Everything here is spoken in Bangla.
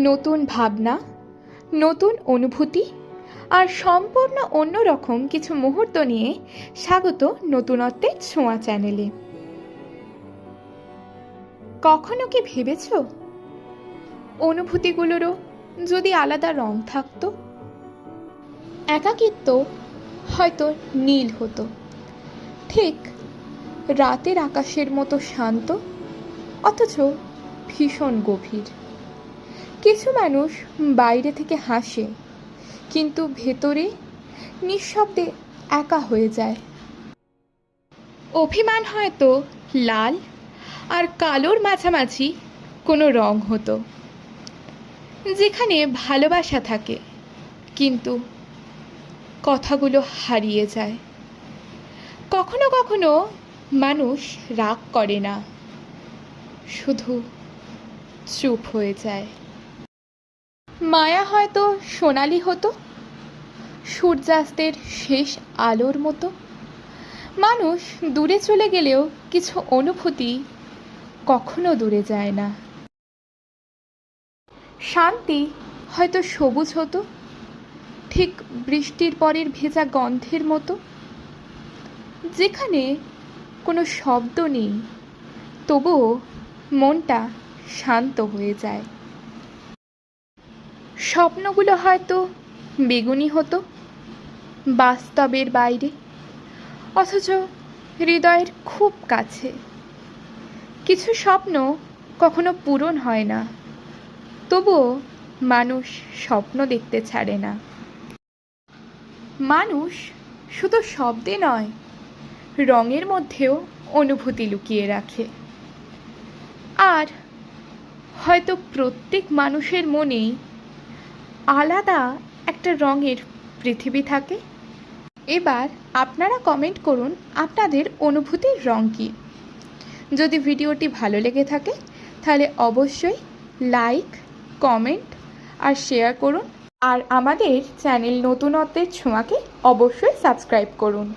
নতুন ভাবনা, নতুন অনুভূতি আর সম্পূর্ণ অন্যরকম কিছু মুহূর্ত নিয়ে স্বাগত নতুনত্বের ছোঁয়া চ্যানেলে। কখনো কি ভেবেছ অনুভূতিগুলোরও যদি আলাদা রং থাকতো? একাকিত্ব হয়তো নীল হতো, ঠিক রাতের আকাশের মতো শান্ত, অথচ ভীষণ গভীর। কিছু মানুষ বাইরে থেকে হাসে, কিন্তু ভেতরে নিঃশব্দে একা হয়ে যায়। অভিমান হয়তো লাল আর কালোর মাঝামাঝি কোনো রং হতো, যেখানে ভালোবাসা থাকে কিন্তু কথাগুলো হারিয়ে যায়। কখনো কখনো মানুষ রাগ করে না, শুধু চুপ হয়ে যায়। মায়া হয়তো সোনালি হতো, সূর্যাস্তের শেষ আলোর মতো। মানুষ দূরে চলে গেলেও কিছু অনুভূতি কখনো দূরে যায় না। শান্তি হয়তো সবুজ হতো, ঠিক বৃষ্টির পরের ভেজা গন্ধের মতো, যেখানে কোনো শব্দ নেই তবুও মনটা শান্ত হয়ে যায়। স্বপ্নগুলো হয়তো বেগুনি হতো, বাস্তবের বাইরে, অথচ হৃদয়ের খুব কাছে। কিছু স্বপ্ন কখনো পূরণ হয় না, তবুও মানুষ স্বপ্ন দেখতে ছাড়ে না। মানুষ শুধু শব্দে নয়, রঙের মধ্যেও অনুভূতি লুকিয়ে রাখে। আর হয়তো প্রত্যেক মানুষের মনেই আলাদা একটা রঙের পৃথিবী থাকে। এবার আপনারা কমেন্ট করুন আপনাদের অনুভূতির রং কী। যদি ভিডিওটি ভালো লেগে থাকে তাহলে অবশ্যই লাইক, কমেন্ট আর শেয়ার করুন। আর আমাদের চ্যানেল নতুনত্বের ছোঁয়াকে অবশ্যই সাবস্ক্রাইব করুন।